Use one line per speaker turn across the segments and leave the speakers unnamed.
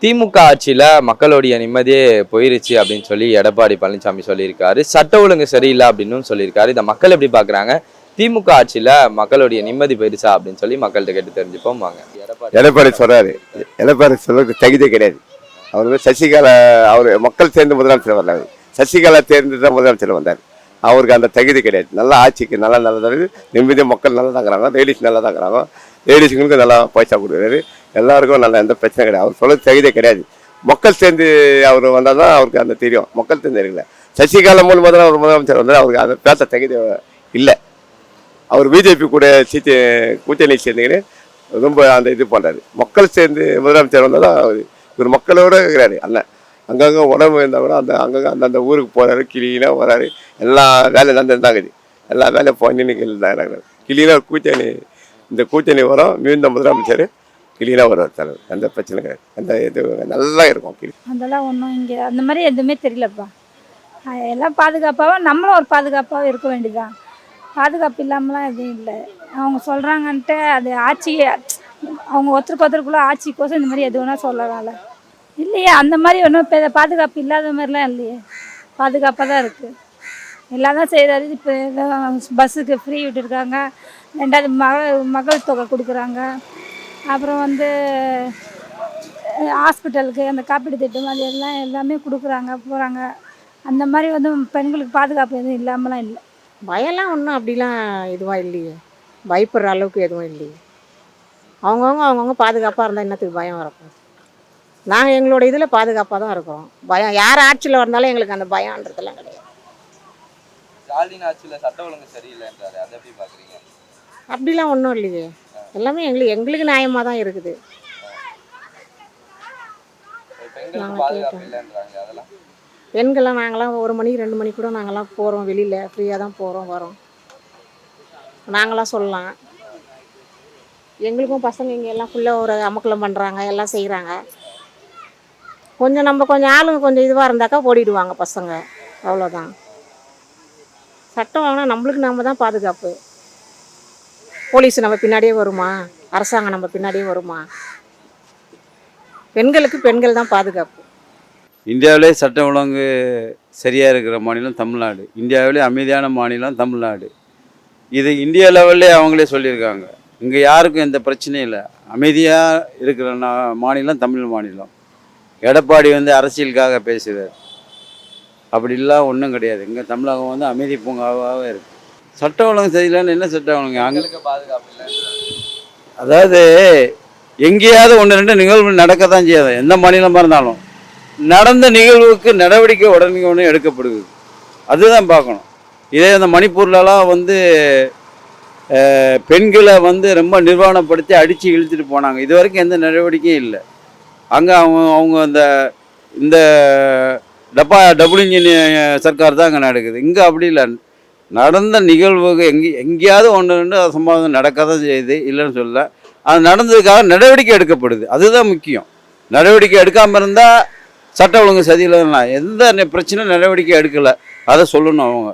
திமுக ஆட்சியில மக்களுடைய நிம்மதியே போயிருச்சு அப்படின்னு சொல்லி எடப்பாடி பழனிசாமி சொல்லியிருக்காரு. சட்ட ஒழுங்கு சரியில்லை அப்படின்னு சொல்லியிருக்காரு. இதை மக்கள் எப்படி பாக்குறாங்க? திமுக ஆட்சியில மக்களுடைய நிம்மதி போயிருச்சா அப்படின்னு சொல்லி மக்கள்கிட்ட கேட்டு தெரிஞ்சுப்போம் வாங்க.
எடப்பாடி சொல்றாரு. எடப்பாடி சொல்றதுக்கு தகுதியே கிடையாது. அவர் சசிகலா அவர் மக்கள் சேர்ந்து முதலமைச்சர் வந்தார். சசிகலா தேர்ந்து தான் முதலமைச்சர் வந்தார். அவருக்கு அந்த தகுதி கிடையாது. நல்லா ஆட்சிக்கு நல்லா நல்லதாக நிம்மதியாக மக்கள் நல்லா தாங்கிறாங்க. லேடிஸ் நல்லா தாங்கிறாங்க. லேடிஸுங்களுக்கு நல்லா பைசா கொடுக்குறாரு. எல்லாருக்கும் நல்லா எந்த பிரச்சனை கிடையாது. அவர் சொல்றது தகுதியே கிடையாது. மக்கள் சேர்ந்து அவர் வந்தால் தான் அவருக்கு அந்த தெரியும். மக்கள் சேர்ந்து இருக்குல்ல. சசிகலா மூலமாக தான் அவர் முதலமைச்சர் வந்தார். அவருக்கு அந்த பேச தகுதி இல்லை. அவர் பிஜேபி கூட கூட்டணி சேர்ந்துக்கிட்டு ரொம்ப அந்த இது பண்ணுறாரு. மக்கள் சேர்ந்து முதலமைச்சர் வந்தால் தான் இவர் மக்களோட இருக்கிறாரு. அண்ணன் அங்கங்கே உடம்பு இருந்தால் கூட அங்கங்கே அந்தந்த ஊருக்கு போகிறாரு. கிளீனாக வராரு. எல்லா வேலையும் நடந்துருந்தாங்க. எல்லா வேலையும் பண்ணின்னு கிளீனாக இந்த கூட்டணி வரும். மீந்த முதலமைச்சர் கிளீனாக வருவார் தலைவர். எந்த பிரச்சனை கிடையாது. எந்த இது நல்லா இருக்கும்.
அதெல்லாம் ஒன்றும் இங்கே அந்த மாதிரி எதுவுமே தெரியலப்பா. எல்லாம் பாதுகாப்பாகவும் நம்மளும் ஒரு பாதுகாப்பாகவும் இருக்க வேண்டியதுதான். பாதுகாப்பு இல்லாமலாம் எதுவும் இல்லை. அவங்க சொல்கிறாங்கன்ட்டு அது ஆட்சியை அவங்க ஒருத்தருக்குள்ளே ஆட்சிக்கோசம் இந்த மாதிரி எது வேணால் சொல்லலாம்ல. இல்லையே அந்த மாதிரி ஒன்றும் பாதுகாப்பு இல்லாத மாதிரிலாம் இல்லையே. பாதுகாப்பாக தான் இருக்குது. எல்லாம் தான் செய்கிறாரு. இப்போ பஸ்ஸுக்கு ஃப்ரீ விட்டுருக்காங்க. ரெண்டாவது மகள் தொகை கொடுக்குறாங்க. அப்புறம் ஹாஸ்பிட்டலுக்கு அந்த காப்பீடு திட்டம் அது எல்லாம் எல்லாமே கொடுக்குறாங்க போகிறாங்க. அந்த மாதிரி பெண்களுக்கு பாதுகாப்பு எதுவும் இல்லாமலாம் இல்லை.
பயம்லாம் ஒன்றும் அப்படிலாம் இதுவாக இல்லையே. பயப்படுற அளவுக்கு எதுவும் இல்லையே. அவங்கவுங்க பாதுகாப்பாக இருந்தால் என்னத்துக்கு பயம் வரப்போம். நாங்கள் எங்களோட இதில் பாதுகாப்பாக தான் இருக்கிறோம். பயம் யார் ஆட்சியில் வந்தாலும் எங்களுக்கு அந்த பயம்ன்றதெல்லாம் கிடையாது.
ஸ்டாலின் ஆட்சியில சட்ட ஒழுங்கு சரியில்லைன்றாரு. அதை எப்படி பாக்குறீங்க?
அப்படிலாம் ஒன்றும் இல்லையே. எல்லாமே எங்களுக்கு நியாயமாக தான் இருக்குது. பெண்கள்லாம் நாங்களாம் 1 மணி 2 மணி கூட நாங்களாம் போகிறோம். வெளியில் ஃப்ரீயாக தான் போகிறோம் வரோம். நாங்களாம் சொல்லலாம். எங்களுக்கும் பசங்க இங்கே எல்லாம் ஃபுல்லாக ஒரு அமக்கலம் பண்ணுறாங்க. எல்லாம் செய்கிறாங்க. கொஞ்சம் ஆளுங்க கொஞ்சம் இதுவாக இருந்தாக்கா ஓடிடுவாங்க பசங்க. அவ்வளோதான். சட்டம் வாங்கினா நம்மளுக்கு நம்ம தான் பாதுகாப்பு. போலீஸ் நம்ம பின்னாடியே வருமா? அரசாங்கம் நம்ம பின்னாடியே வருமா? பெண்களுக்கு பெண்கள் தான் பாதுகாப்பு.
இந்தியாவிலே சட்டம் ஒழுங்கு சரியாக இருக்கிற மாநிலம் தமிழ்நாடு. இந்தியாவிலே அமைதியான மாநிலம் தமிழ்நாடு. இது இந்தியா லெவல்லே அவங்களே சொல்லியிருக்காங்க. இங்கே யாருக்கும் எந்த பிரச்சனையும் இல்லை. அமைதியாக இருக்கிற மாநிலம் தமிழ் மாநிலம். எடப்பாடி அரசியலுக்காக பேசுகிறார். அப்படிலாம் ஒன்றும் கிடையாது. இங்கே தமிழகம் அமைதி பூங்காவாகவே இருக்குது. சட்டம் ஒழுங்கு சரியில்லைன்னு என்ன சட்டம் ஒழுங்கு? அங்கே
பாதுகாப்பு இல்லை.
அதாவது எங்கேயாவது 1-2 நிகழ்வு நடக்க தான் செய்யாது. எந்த மாநிலமாக இருந்தாலும் நடந்த நிகழ்வுக்கு நடவடிக்கை உடனே எடுக்கப்படுது. அதுதான் பார்க்கணும். இதே அந்த மணிப்பூர்லலாம் பெண்களை ரொம்ப நிர்வாணப்படுத்தி அடித்து இழுத்துட்டு போனாங்க. இது வரைக்கும் எந்த நடவடிக்கையும் இல்லை. அங்கே அவங்க இந்த டபுள் இன்ஜின் சர்க்கார் தான் அங்கே நடக்குது. இங்கே அப்படி இல்லை. நடந்த நிகழ்வுக்கு எங்கேயாவது 1-2 சம்பவம் நடக்க தான் செய்யுது, இல்லைன்னு சொல்ல. அது நடந்ததுக்காக நடவடிக்கை எடுக்கப்படுது. அதுதான் முக்கியம். நடவடிக்கை எடுக்காமல் இருந்தால் சட்ட ஒழுங்கு சரியில்லைன்னா எந்த பிரச்சனை நடவடிக்கை எடுக்கலை அதை சொல்லணும். அவங்க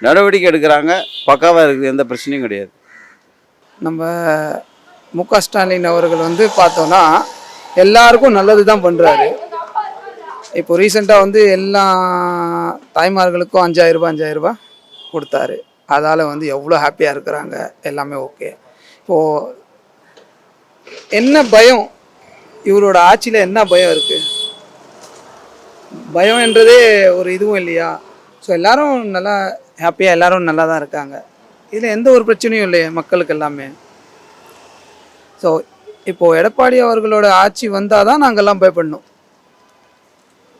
நடவடிக்கை எடுக்கிறாங்க, பக்காவாக இருக்குது, எந்த பிரச்சனையும் கிடையாது.
நம்ம முக ஸ்டாலின் அவர்கள் பார்த்தோன்னா எல்லாருக்கும் நல்லது தான் பண்ணுறாரு. இப்போ ரீசெண்டாக எல்லா தாய்மார்களுக்கும் 5000 ரூபா கொடுத்தாரு. அதால் எவ்வளோ ஹாப்பியாக இருக்கிறாங்க. எல்லாமே ஓகே. இப்போது என்ன பயம், இவரோட ஆட்சியில் என்ன பயம் இருக்குது? பயம் என்றதே ஒரு இதுவும் இல்லையா? ஸோ எல்லோரும் நல்லா ஹாப்பியாக எல்லோரும் நல்லா தான் இருக்காங்க. இதில் எந்த ஒரு பிரச்சனையும் இல்லையே மக்களுக்கு எல்லாமே. ஸோ இப்போது எடப்பாடி அவர்களோட ஆட்சி வந்தால் தான் நாங்கள்லாம் பயப்படணும்.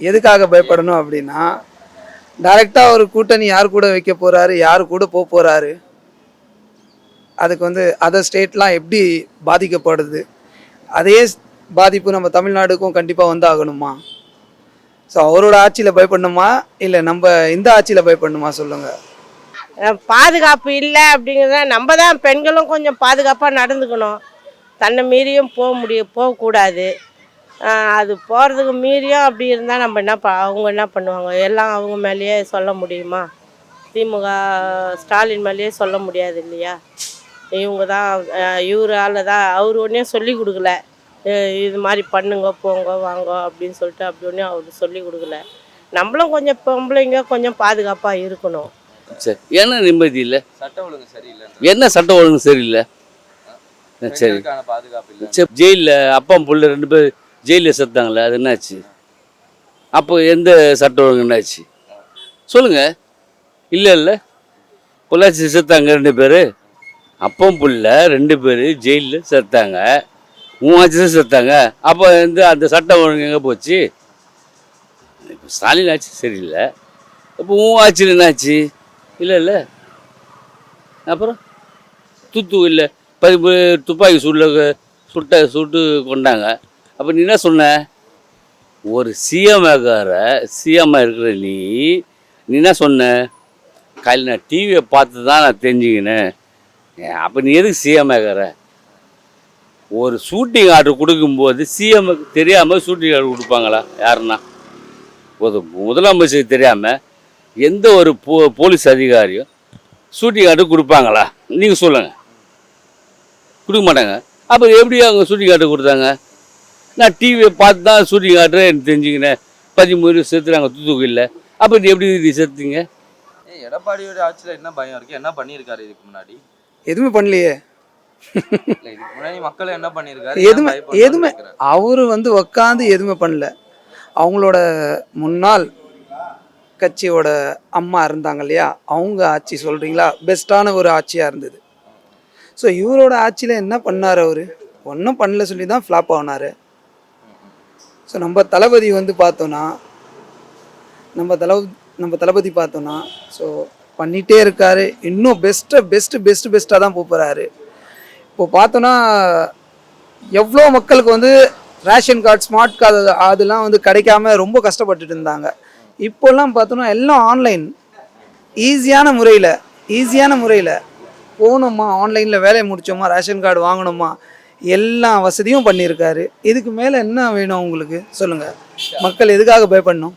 எதுக்காக பயப்படணும் அப்படின்னா, டைரெக்டாக ஒரு கூட்டணி யார் கூட வைக்க போகிறாரு, யார் கூட போக போகிறாரு, அதுக்கு அதர் ஸ்டேட்லாம் எப்படி பாதிக்கப்படுது, அதே பாதிப்பு நம்ம தமிழ்நாடுக்கும் கண்டிப்பாக ஆகணுமா? ஸோ அவரோட ஆட்சியில் பயப்படணுமா இல்லை நம்ம இந்த ஆட்சியில் பயப்படணுமா சொல்லுங்கள்.
பாதுகாப்பு இல்லை அப்படிங்கிறத நம்ம தான் பெண்களும் கொஞ்சம் பாதுகாப்பாக நடந்துக்கணும். தன்னை மீறியும் போகக்கூடாது. அது போகிறதுக்கு மீறியும் அப்படி இருந்தால் நம்ம அவங்க என்ன பண்ணுவாங்க? எல்லாம் அவங்க மேலேயே சொல்ல முடியுமா? திமுக ஸ்டாலின் மேலேயே சொல்ல முடியாது இல்லையா? இவங்க தான் இவரால் தான் அவர் ஒன்றே சொல்லி கொடுக்கல. இது மாதிரி பண்ணுங்க போங்க வாங்க அப்படின்னு சொல்லிட்டு அப்படி ஒன்றும் அவர் சொல்லி கொடுக்கல. நம்மளும் கொஞ்சம் பொம்பளைங்க கொஞ்சம் பாதுகாப்பாக இருக்கணும்.
சரி, என்ன நிம்மதி இல்லை?
சட்ட ஒழுங்கு சரியில்லை,
என்ன சட்டம் ஒழுங்கு சரியில்லை? சரி,
பெண்களுக்கான பாதுகாப்பு இல்லை.
சரி, ஜெயிலில் அப்பா புள்ள 2 பேர் ஜெயிலில் செத்தாங்களே, அது என்னாச்சு? அப்போ எந்த சட்டம் ஒழுங்கு என்னாச்சு சொல்லுங்க? இல்லை பொள்ளாச்சி செத்தாங்க 2 பேர், அப்பம் புள்ள 2 பேர் ஜெயிலில் செத்தாங்க, 3 ஆட்சி செத்தாங்க. அப்போ அந்த சட்டம் ஒழுங்கு எங்கே போச்சு? இப்போ ஸ்டாலின் ஆட்சி சரியில்லை, இப்போ 3 ஆட்சியில் என்னாச்சு? இல்லை அப்புறம் தூத்துக்குடியில் 10 பேர் துப்பாக்கி சுட்டு கொண்டாங்க. அப்போ நீ என்ன சொன்ன? ஒரு சிஎம்மாக இருக்கிற நீ என்ன சொன்ன? காலையில் நான் டிவியை பார்த்து தான் நான் தெரிஞ்சுக்கினேன். அப்போ நீ எதுக்கு சிஎம்ஆகிற? ஒரு ஷூட்டிங் ஆர்டர் கொடுக்கும்போது சிஎம்க்கு தெரியாமல் ஷூட்டிங் ஆர்டர் கொடுப்பாங்களா? யாருன்னா ஒரு முதலமைச்சருக்கு தெரியாமல் எந்த ஒரு போலீஸ் அதிகாரியும் ஷூட்டிங் ஆர்டர் கொடுப்பாங்களா? நீங்கள் சொல்லுங்கள். கொடுக்க மாட்டாங்க. அப்போ எப்படி அவங்க ஷூட்டிங் ஆர்டர் கொடுத்தாங்க? நான் டிவியை பார்த்து தான் ஷூட்டிங் ஆர்டர் எனக்கு தெரிஞ்சுக்கினேன். 13 செத்துறாங்க தூத்துக்குடியில். அப்போ நீ எப்படி செத்துங்க?
எடப்பாடியோட ஆட்சியில் என்ன பயம் இருக்கு? என்ன பண்ணியிருக்காரு இதுக்கு முன்னாடி?
எதுவுமே பண்ணலையே.
இல்லை, இதுக்கு முன்னாடி மக்கள் என்ன பண்ணியிருக்காரு?
எதுவுமே அவரு உக்காந்து எதுவுமே பண்ணல. அவங்களோட முன்னாள் கட்சியோட அம்மா இருந்தாங்க இல்லையா, அவங்க ஆட்சி சொல்கிறீங்களா, பெஸ்ட்டான ஒரு ஆட்சியாக இருந்தது. ஸோ இவரோட ஆட்சியில் என்ன பண்ணார்? அவர் ஒன்றும் பண்ணல சொல்லி தான் ஃப்ளாப் ஆனார். ஸோ நம்ம தளபதி பார்த்தோன்னா நம்ம தளபதி பார்த்தோன்னா ஸோ பண்ணிகிட்டே இருக்கார். இன்னும் பெஸ்ட்டாக தான் போகிறாரு. இப்போ பார்த்தோன்னா எவ்வளோ மக்களுக்கு ரேஷன் கார்டு, ஸ்மார்ட் கார்டு அதெல்லாம் கிடைக்காம ரொம்ப கஷ்டப்பட்டுட்டு இருந்தாங்க. இப்போல்லாம் பார்த்தோன்னா எல்லாம் ஆன்லைன், ஈஸியான முறையில் போனோமா, ஆன்லைனில் வேலையை முடித்தோமா, ரேஷன் கார்டு வாங்கணுமா, எல்லா வசதியும் பண்ணியிருக்காரு. இதுக்கு மேலே என்ன வேணும் உங்களுக்கு சொல்லுங்கள்? மக்கள் எதுக்காக பயப்படணும்?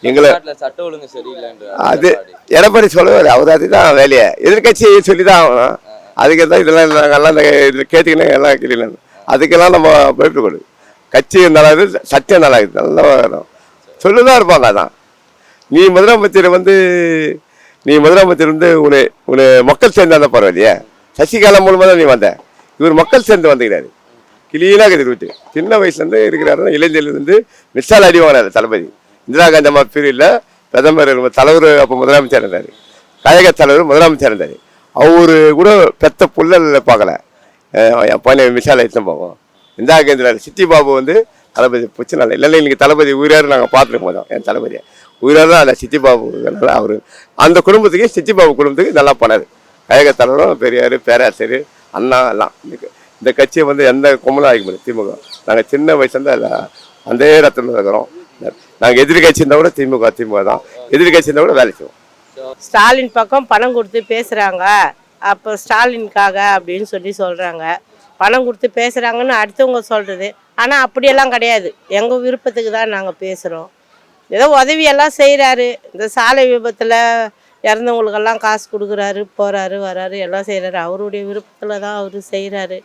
எங்களை
சட்ட ஒழுங்கு சரியில்லைன்ற
அது எடப்பாடி சொல்லவே அவர் அதுதான் வேலையை. எதிர்கட்சி சொல்லி தான் ஆகணும். அதுக்கு தான் இதெல்லாம் நாங்கள்லாம் இதில் கேட்டுக்கினே எல்லாம் கிளீன். அதுக்கெல்லாம் நம்ம பயப்படக்கூடாது. கட்சி நல்லா இருக்குது, சட்டம் நல்லா இருக்குது, நல்லா வேணும் சொல்லுதான் இருப்பாங்க. அதான் நீ முதலமைச்சர் உன்னை மக்கள் சேர்ந்து வந்தால் பரவாயில்லையே. சசிகலா மூலமாக தான் நீ வந்த. இவர் மக்கள் சேர்ந்து வந்துக்கிறாரு. கிளீனாக இருக்குது விட்டு. சின்ன வயசுலேருந்து இருக்கிறாரு. இளைஞர்லேருந்து மிஸ்ஸால் அடி வாங்கினார் தளபதி. இந்திரா காந்தி அம்மா பீரியடில் பிரதமர் தலைவர் அப்போ முதலமைச்சர் இருந்தார். கழக தலைவர் முதலமைச்சர் இருந்தார். அவரு கூட பெத்த புள்ளல் பார்க்கல. என் பையனை மிஸ்ஸால் எடுத்துன்னு போவோம். இந்திரா காந்தி சித்தி பாபு தளபதி பிரச்சனை இல்லை. இன்னைக்கு தளபதி உயிராரு நாங்கள் பார்த்துருக்க போதோம். என் தளபதியை உயிராரு தான் அந்த சித்தி பாபு. அவர் அந்த குடும்பத்துக்கு சித்தி பாபு குடும்பத்துக்கு நல்லா பண்ணார். கழக தலைவரும் பெரியார், பேராசிரியர், அண்ணா எல்லாம். இந்த கட்சியை எந்த கும்பலும் ஆகிக்க முடியாது. திமுக நாங்கள் சின்ன வயசுலேருந்து அந்த இடத்துல இருக்கிறோம். நாங்கள் எதிர்கட்சி இருந்தால் கூட திமுக தான். எதிர்கட்சி இருந்தால் கூட வேலை செய்வோம்.
ஸ்டாலின் பக்கம் பணம் கொடுத்து பேசுகிறாங்க, அப்போ ஸ்டாலினுக்காக அப்படின்னு சொல்கிறாங்க. பணம் கொடுத்து பேசுகிறாங்கன்னு அடுத்தவங்க சொல்கிறது. ஆனால் அப்படியெல்லாம் கிடையாது. எங்கள் விருப்பத்துக்கு தான் நாங்கள் பேசுகிறோம். ஏதோ உதவியெல்லாம் செய்கிறாரு. இந்த சாலை விபத்தில் இறந்தவங்களுக்கெல்லாம் காசு கொடுக்குறாரு, போகிறாரு வராரு, எல்லாம் செய்கிறாரு. அவருடைய விருப்பத்தில் தான் அவர் செய்கிறாரு,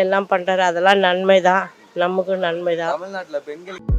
எல்லாம் பண்ணுறாரு. அதெல்லாம் நன்மை தான், நமக்கு நன்மை தான்.
தமிழ்நாட்டில் பெண்கள்